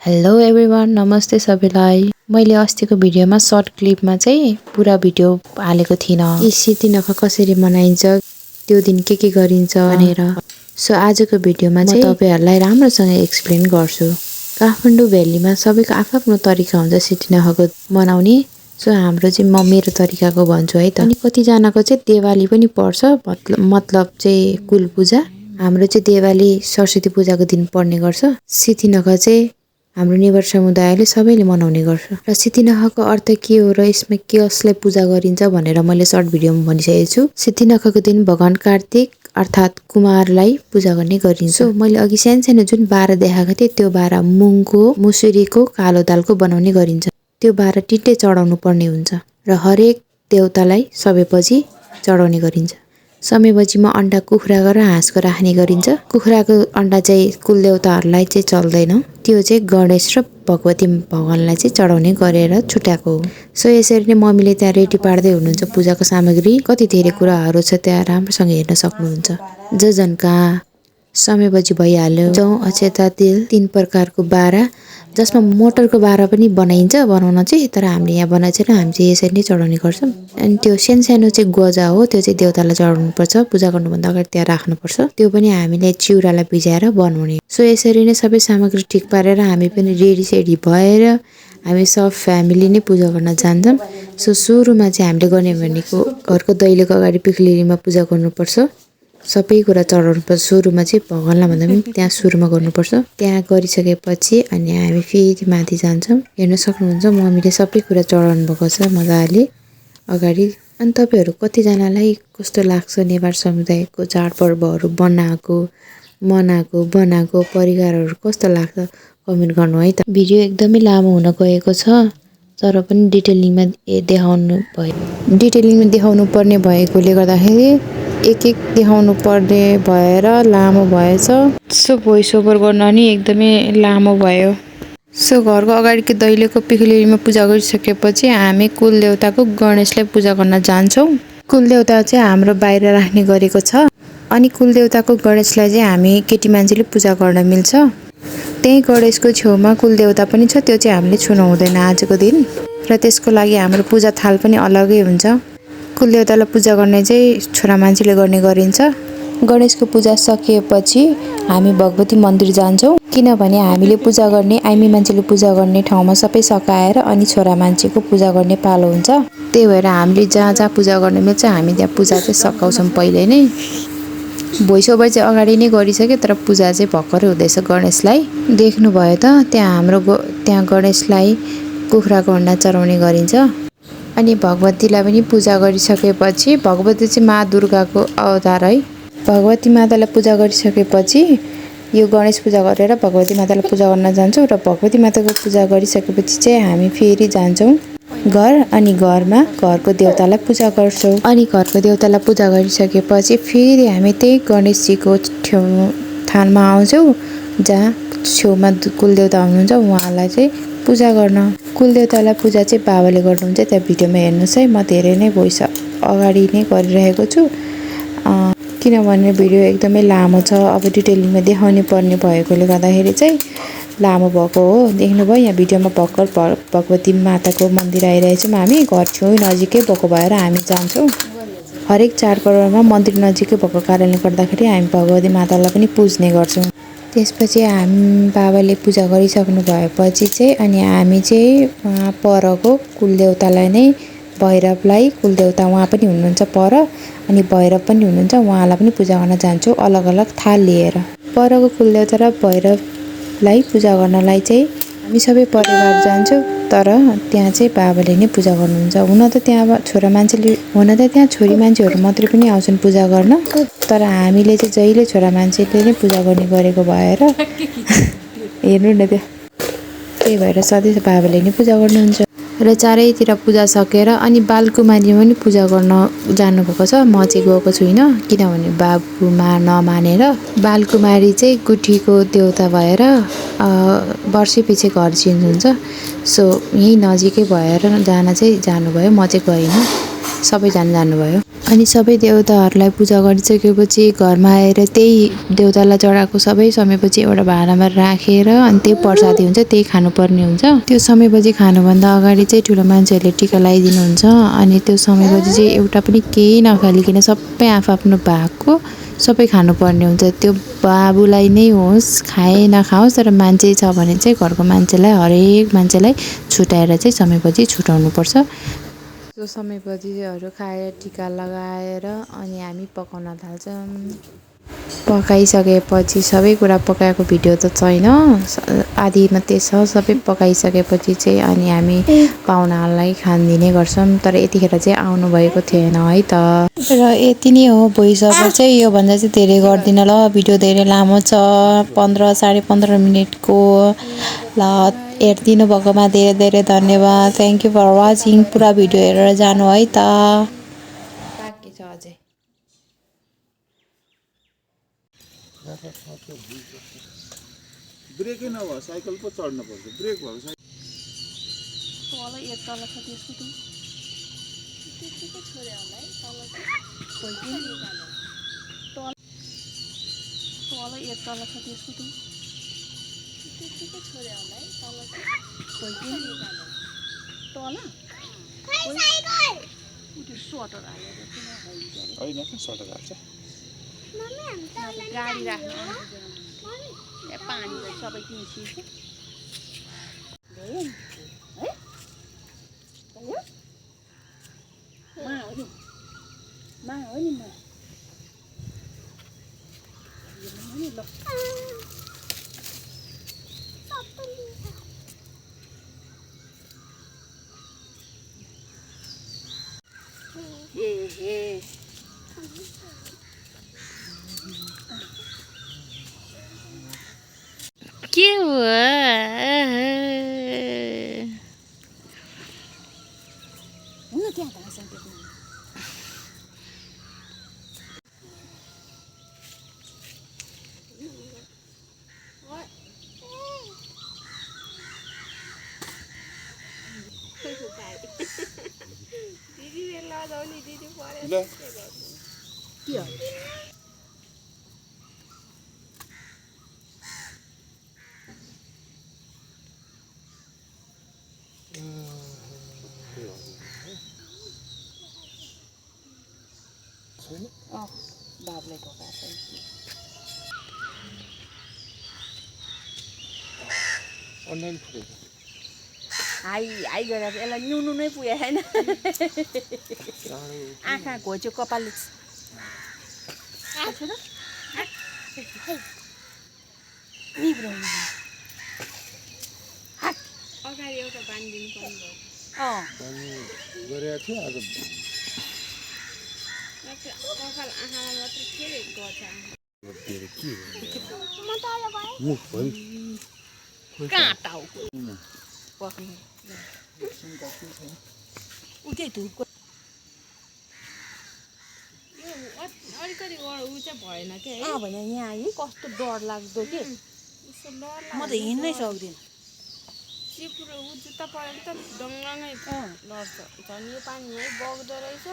Hello everyone, नमस्ते सबैलाई। मैले अस्तिको भिडियोमा सर्ट क्लिपमा चाहिँ पुरा भिडियो हालेको थिइनँ कि सिती नख कसरी मनाइन्छ, त्यो दिन के गरिन्छ भनेर। सो आजको भिडियोमा चाहिँ तपाईहरुलाई राम्रोसँग एक्सप्लेन गर्छु। काठमाडौँ भ्यालीमा सबैको आफ्नो तरिका हुन्छ सिती नखको मनाउने। सो हाम्रो चाहिँ म मेरो तरिकाको भन्छु है त। अनि कतिजनाको चाहिँ दिवाली पनि पर्छ, मतलब चाहिँ कुल पूजा। हाम्रो चाहिँ दिवाली सरस्वती पूजाको दिन पर्ने गर्छ। सिती नख चाहिँ हाम्रो नेवार समुदायले सबैले मनाउने गर्छ। र सिती नखको अर्थ के हो र यसमा के कसलाई पूजा गरिन्छ भनेर मैले सर्ट भिडियोमा भनिसकेको छु। सिती नखको दिन भगवान कार्तिक अर्थात कुमारलाई पूजा गर्ने गरिन्छ। सो मैले अघि सानो जुन बारा देखाएको थिएँ त्यो बारा मुङको, मुसुरीको, कालो दालको बनाउने गरिन्छ। त्यो बारा टिटे चढाउनु पर्ने हुन्छ र हरेक देवतालाई सबैपछि चढाउने गरिन्छ। समयपछिमा अन्डा कुखुराको र हाँसको राख्ने गरिन्छ। कुखुराको अन्डा चाहिँ कुलदेवताहरूलाई चाहिँ चल्दैन, त्यो चाहिँ गणेश र भगवती भगवानलाई चाहिँ चढाउने गरेर छुट्याएको हो। सो यसरी नै मम्मीले त्यहाँ रेडी पार्दै हुनुहुन्छ पूजाको सामग्री। कति धेरै कुराहरू छ त्यहाँ, राम्रोसँग हेर्न सक्नुहुन्छ। जजनका समयपछि भइहाल्यो। जौ, अक्षता, तेल, 3 प्रकारको बारा, जसमा मोटरको बारा पनि बनाइन्छ बनाउन चाहिँ, तर हामीले यहाँ बनाएको छैन। हामी चाहिँ यसरी नै चढाउने गर्छौँ। अनि त्यो सानो चाहिँ गजा हो, त्यो चाहिँ देवतालाई चढाउनु पर्छ। पूजा गर्नुभन्दा अगाडि त्यहाँ राख्नुपर्छ। त्यो पनि हामीले चिउरालाई भिजाएर बनाउने। सो यसरी नै सबै सामग्री ठिक पारेर हामी पनि रेडी भएर हामी सब फ्यामिली नै पूजा गर्न जान्छौँ। सो सुरुमा चाहिँ हामीले गर्ने भनेको घरको दैलोको अगाडि पिखलिरीमा पूजा गर्नुपर्छ। सबै कुरा चढाउनुपर्छ। सुरुमा चाहिँ भगवानलाई भन्दा पनि त्यहाँ सुरुमा गर्नुपर्छ। त्यहाँ गरिसकेपछि अनि हामी फेरि माथि जान्छौँ। हेर्न सक्नुहुन्छ मम्मीले सबै कुरा चढाउनु भएको छ मजाले अगाडि। अनि तपाईहरु कतिजनालाई कस्तो लाग्छ नेवार समुदायको चाडपर्वहरू बनाएको परिकारहरू कस्तो लाग्छ कमेन्ट गर्नु है त। भिडियो एकदमै लामो हुन गएको छ, तर पनि डिटेलिङमा देखाउनु पर्ने भएकोले गर्दाखेरि एक देखाउनु पर्ने भएर लामो भएछ। सो भोइस ओभर गर्न नि एकदमै लामो भयो। सो घरको अगाडिको दैलोको पिखलिरीमा पूजा गरिसकेपछि हामी कुलदेवताको गणेशलाई पूजा गर्न जान्छौँ। कुलदेवता चाहिँ हाम्रो बाहिर राख्ने गरेको छ। अनि कुलदेवताको गणेशलाई चाहिँ हामी केटी मान्छेले पूजा गर्न मिल्छ। त्यही गणेशको छेउमा कुलदेवता पनि छ, त्यो चाहिँ हामीले छुनु हुँदैन आजको दिन। र त्यसको लागि हाम्रो पूजा थाल पनि अलगै हुन्छ। कुलदेवतालाई पूजा गर्ने चाहिँ छोरा मान्छेले गर्ने गरिन्छ। गणेशको पूजा सकिएपछि हामी भगवती मन्दिर जान्छौँ, किनभने हामीले पूजा गर्ने आइमी मान्छेले पूजा गर्ने ठाउँमा सबै सकाएर अनि छोरा मान्छेको पूजा गर्ने पालो हुन्छ। त्यही भएर हामीले जहाँ पूजा गर्न मिल्छ हामी त्यहाँ पूजा चाहिँ सकाउँछौँ पहिले नै। भोइस ओभर चाहिँ अगाडि नै गरिसक्यो, तर पूजा चाहिँ भर्खरै हुँदैछ गणेशलाई। देख्नुभयो त त्यहाँ गणेशलाई कुखुराको अन्डा चढाउने गरिन्छ। अनि भगवतीलाई पनि पूजा गरिसकेपछि, भगवती चाहिँ मा दुर्गाको अवतार है। भगवती मातालाई पूजा गरिसकेपछि यो गणेश पूजा गरेर भगवती मातालाई पूजा गर्न जान्छौँ। र भगवती माताको पूजा गरिसकेपछि चाहिँ हामी फेरि जान्छौँ घर। अनि घरमा घरको देवतालाई पूजा गर्छौँ। अनि घरको देवतालाई पूजा गरिसकेपछि फेरि हामी त्यही गणेशजीको थानमा आउँछौँ, जहाँ छेउमा कुलदेवता हुनुहुन्छ उहाँलाई चाहिँ पूजा गर्न। कुलदेवतालाई पूजा चाहिँ बाबाले गर्नुहुन्छ, त्यहाँ भिडियोमा हेर्नुहोस् है। म धेरै नै भोइस अगाडि नै गरिरहेको छु, किनभने भिडियो एकदमै लामो छ। अब डिटेलिङमा देखाउनु पर्ने भएकोले गर्दाखेरि चाहिँ लामो भएको हो। देख्नुभयो यहाँ भिडियोमा भर्खर भगवती माताको मन्दिर आइरहेछौँ हामी। घर छेउ नजिकै भएको भएर हामी जान्छौँ। हरेक चाडपर्वमा मन्दिर नजिकै भएको कारणले गर्दाखेरि हामी भगवती मातालाई पनि पुज्ने गर्छौँ। त्यसपछि हामी बाबाले पूजा गरिसक्नु भएपछि चाहिँ अनि हामी चाहिँ परको कुलदेवतालाई नै, भैरवलाई, कुलदेवता उहाँ पनि हुनुहुन्छ पर, अनि भैरव पनि हुनुहुन्छ, उहाँलाई पनि पूजा गर्न जान्छौँ अलग अलग थाल लिएर। परको कुलदेवता र भैरवलाई पूजा गर्नलाई चाहिँ हामी सबै परिवार जान्छौँ, तर त्यहाँ चाहिँ बाबाले नै पूजा गर्नुहुन्छ। हुन त त्यहाँ छोरी मान्छेहरू मात्रै पनि आउँछन् पूजा गर्न, तर हामीले चाहिँ जहिले छोरा मान्छेले नै पूजा गर्ने गरेको भएर हेर्नु न त्यही भएर सधैँ बाबाले नै पूजा गर्नुहुन्छ। र चारैतिर पूजा सकेर अनि बालकुमारीमा पनि पूजा गर्न जानुभएको छ। म चाहिँ गएको छुइनँ, किनभने बाबुमा नमानेर। बालकुमारी चाहिँ गुठीको देवता भएर वर्षैपछि घर चेन्ज हुन्छ। सो यहीँ नजिकै भएर जानुभयो, म चाहिँ गइनँ, सबैजना जानुभयो। अनि सबै देवताहरूलाई पूजा गरिसकेपछि घरमा आएर त्यही देवतालाई चढाएको सबै समेपछि एउटा भाँडामा राखेर अनि त्यही प्रसादी हुन्छ त्यही खानुपर्ने हुन्छ। त्यो समेपछि खानुभन्दा अगाडि चाहिँ ठुलो मान्छेहरूले टिका लगाइदिनुहुन्छ अनि त्यो समेपछि चाहिँ एउटा पनि केही नखालिकन सबै आफआफ्नो भागको सबै खानुपर्ने हुन्छ। त्यो बाबुलाई नै होस् खाए नखाओस् तर मान्छे छ भने चाहिँ घरको मान्छेलाई हरेक मान्छेलाई छुट्याएर चाहिँ समेपछि छुटाउनुपर्छ। त्यो समेपतिहरू खाएर टिका लगाएर अनि हामी पकाउन थाल्छौँ। पकाइसकेपछि सबै कुरा पकाएको भिडियो त छैन, आधी मात्रै छ। सबै पकाइसकेपछि चाहिँ अनि हामी पाहुनाहरूलाई खान दिने गर्छौँ। तर यतिखेर चाहिँ आउनुभएको थिएन है त। र यति नै हो भोइस ओभर चाहिँ, योभन्दा चाहिँ धेरै गर्दिनँ ल, भिडियो धेरै लामो छ, 15 साढे 15 मिनटको। ल हेरिदिनु भएकोमा धेरै धेरै धन्यवाद। Thank you for watching. पुरा भिडियो हेरेर जानु है त। बाँकी छ अझै। ब्रेकै नभए साइकल पो चढ्नु पर्छ, ब्रेक भएको साइकल तल एक तल छ त्यसको त त्यतिकै छोड्यो होला है तल खोल्दिनु तल तल एक तल छ त्यसको त त्यतिकै छोड्यो होला है तल खोल्दिनु तल साइकल त्यो सटर हालेर किन हाल्छ होइन के सटर हाल्छ गाडी राख्नु ए पानी त सबै किन्छिन्छ भयो है भयो मा हो नि मा यो ल ए हे के हो हुन त्यहाँ घाँस दिदीले लजाउने दिदी पऱ्यो के हो बाबुलाई ढोकाएको अनलाइन फुटेको हाई हाई गरेर यसलाई नुनु नै पुगेको छैन आँखा घोच्यो कपाल अगाडि एउटा बाँधिदिनु पर्ने गरेको थियो आज कपाल आँखामा मात्रै के गर्छ मुख भयो कहाँ टाउको पक्ने उतै धुपको यो अलिकति ऊ चाहिँ भएन के भने यहाँ है कस्तो डर लाग्दो के म त हिँड्नै सक्दिनँ चिप्रो ऊ जुत्ता परेर त डङ्गै लड्छ झन् यो पानी है बग्दो रहेछ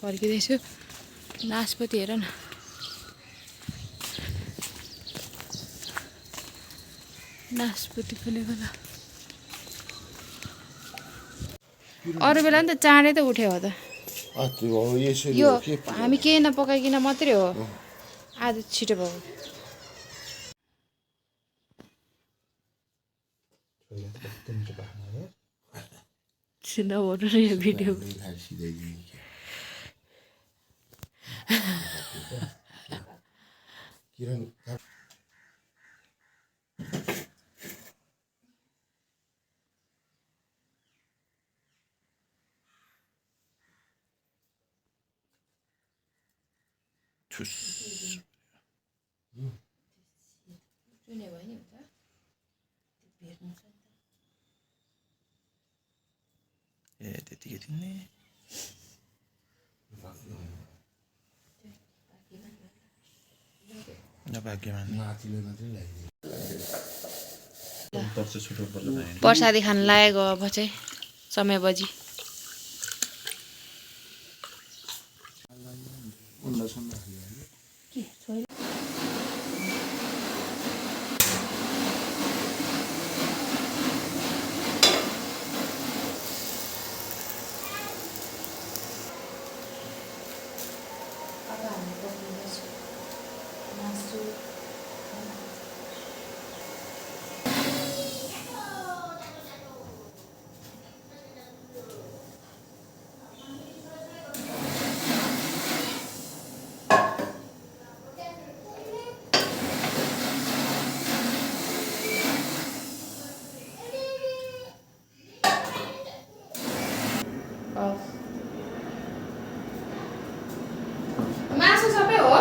फर्किँदैछु नासपति हेर न नासपति फुलेको त अरू बेला नि त चाँडै त उठ्यो हो त यो हामी केही नपकाइकन मात्रै हो आज छिटो भयो नभन्नु यो भिडियो त्यतिकै तिमी प्रसादी खान लागेको अब चाहिँ समय बजी मासु सबै हो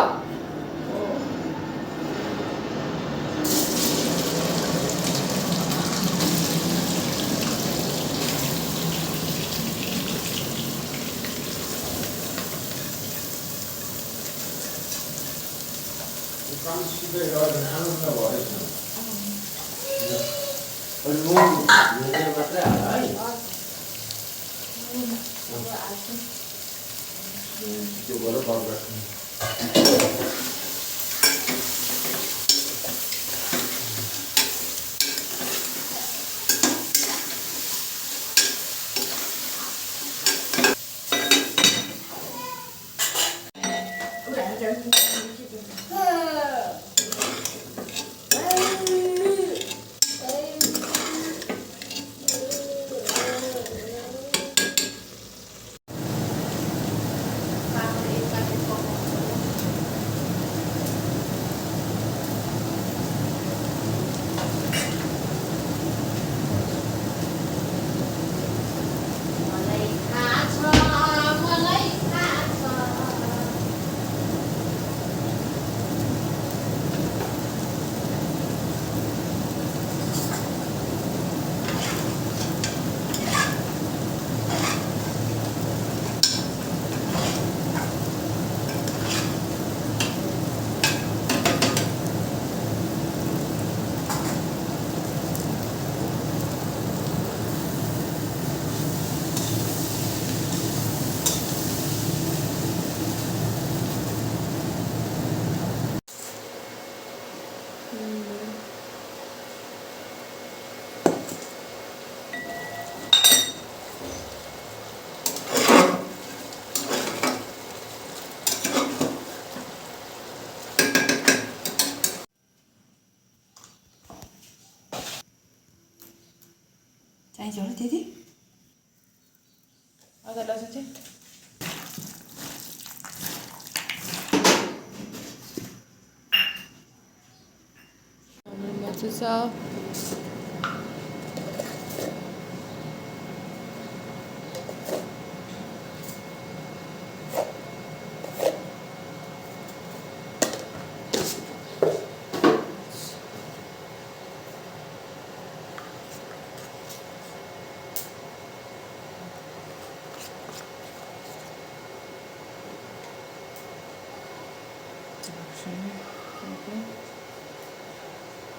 चाहिन्छ होला त्यति अदुवा लसुन चाहिँ मासु छ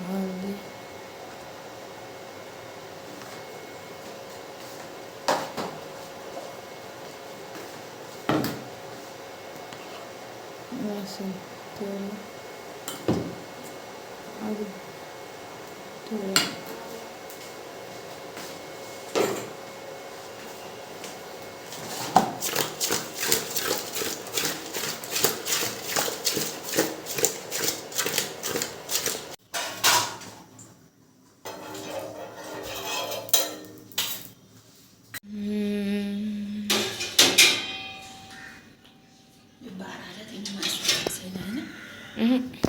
हल्दी लसुन तेल अरू यो बाह्र तिमी मासु छैन होइन